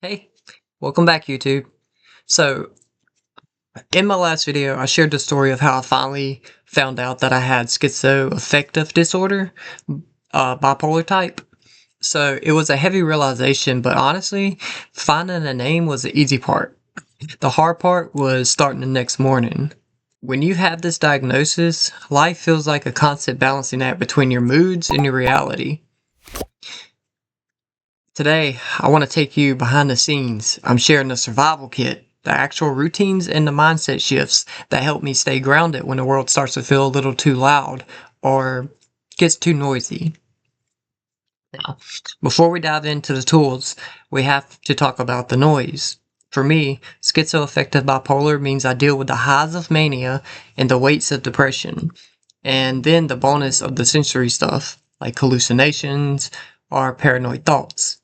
Hey, welcome back YouTube. So, in my last video, I shared the story of how I finally found out that I had schizoaffective disorder, bipolar type. So, it was a heavy realization, but honestly, finding a name was the easy part. The hard part was starting the next morning. When you have this diagnosis, life feels like a constant balancing act between your moods and your reality. Today, I want to take you behind the scenes. I'm sharing the survival kit, the actual routines and the mindset shifts that help me stay grounded when the world starts to feel a little too loud or gets too noisy. Now, before we dive into the tools, we have to talk about the noise. For me, schizoaffective bipolar means I deal with the highs of mania and the weights of depression, and then the bonus of the sensory stuff, like hallucinations or paranoid thoughts.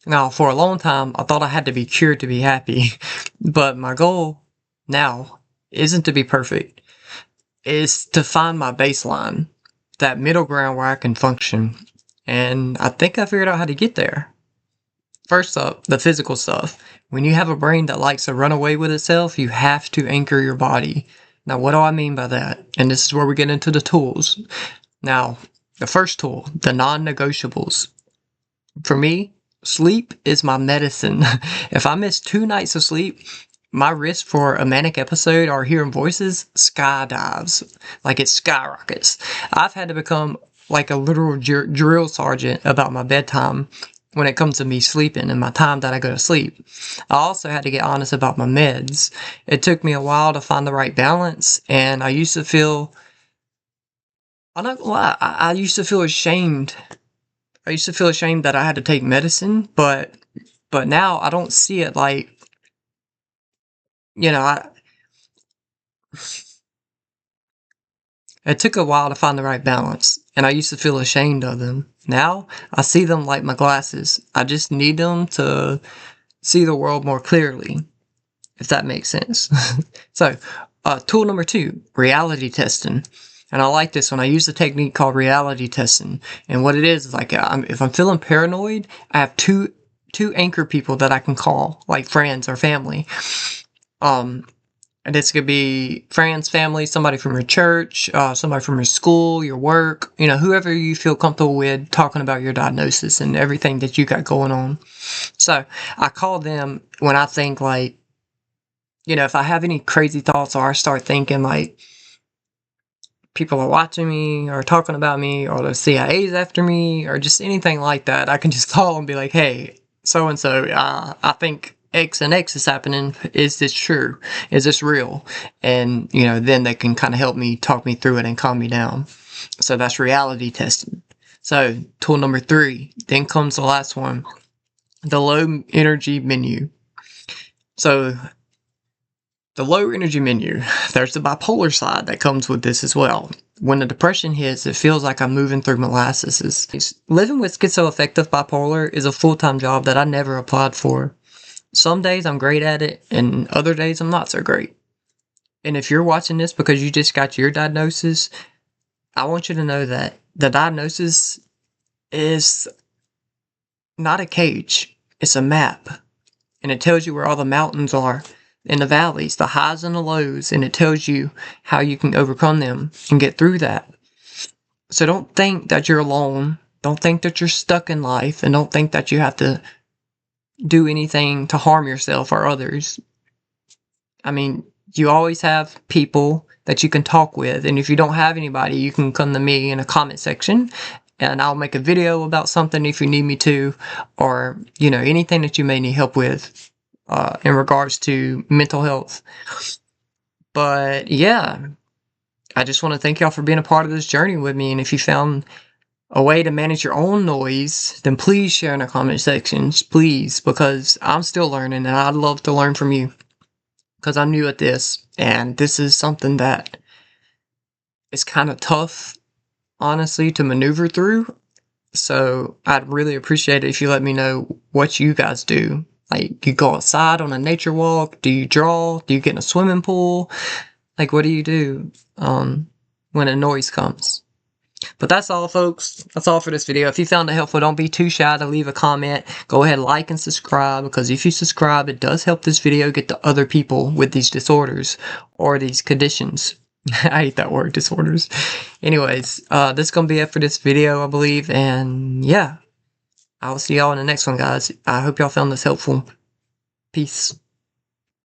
Now, for a long time, I thought I had to be cured to be happy, but my goal now isn't to be perfect. It's to find my baseline, that middle ground where I can function, and I think I figured out how to get there. First up, the physical stuff. When you have a brain that likes to run away with itself, you have to anchor your body. Now, what do I mean by that? And this is where we get into the tools. Now, the first tool, the non-negotiables. For me, sleep is my medicine. If I miss 2 nights of sleep, my risk for a manic episode or hearing voices skydives, like it skyrockets. I've had to become like a literal drill sergeant about my bedtime when it comes to me sleeping and my time that I go to sleep. I also had to get honest about my meds. It took me a while to find the right balance, and I used to feel, I'm not gonna lie, I used to feel ashamed. I used to feel ashamed that I had to take medicine, but now I don't see it like, you know, it took a while to find the right balance, and I used to feel ashamed of them. Now I see them like my glasses. I just need them to see the world more clearly, if that makes sense. So, tool number 2, reality testing. And I like this one. I use a technique called reality testing. And what it is like, if I'm feeling paranoid, I have two anchor people that I can call, like friends or family. And this could be friends, family, somebody from your church, somebody from your school, your work, whoever you feel comfortable with talking about your diagnosis and everything that you got going on. So I call them when I think like, if I have any crazy thoughts or I start thinking like people are watching me or talking about me or the CIA's after me or just anything like that, I can just call and be like, hey, so-and-so, I think X and X is happening. Is this true? Is this real? And, then they can kind of help me talk me through it and calm me down. So that's reality testing. So tool number 3, then comes the last one, the low energy menu. So the low energy menu, there's the bipolar side that comes with this as well. When the depression hits, it feels like I'm moving through molasses. Living with schizoaffective bipolar is a full-time job that I never applied for. Some days I'm great at it, and other days I'm not so great. And if you're watching this because you just got your diagnosis, I want you to know that the diagnosis is not a cage, it's a map. And it tells you where all the mountains are and the valleys, the highs and the lows, and it tells you how you can overcome them and get through that. So don't think that you're alone. Don't think that you're stuck in life, and don't think that you have to do anything to harm yourself or others. I mean, you always have people that you can talk with, and if you don't have anybody, you can come to me in a comment section and I'll make a video about something if you need me to, or anything that you may need help with in regards to mental health. But yeah, I just want to thank y'all for being a part of this journey with me, and if you found a way to manage your own noise, then please share in the comment sections, please, because I'm still learning and I'd love to learn from you, because I'm new at this, and this is something that is kind of tough, honestly, to maneuver through. So I'd really appreciate it if you let me know what you guys do. Like, you go outside on a nature walk? Do you draw? Do you get in a swimming pool? Like, what do you do when a noise comes? But that's all, folks. That's all for this video. If you found it helpful, don't be too shy to leave a comment. Go ahead, like and subscribe, because if you subscribe, it does help this video get to other people with these disorders or these conditions. I hate that word, disorders. Anyways, this is going to be it for this video, I believe. And yeah, I'll see y'all in the next one, guys. I hope y'all found this helpful. Peace.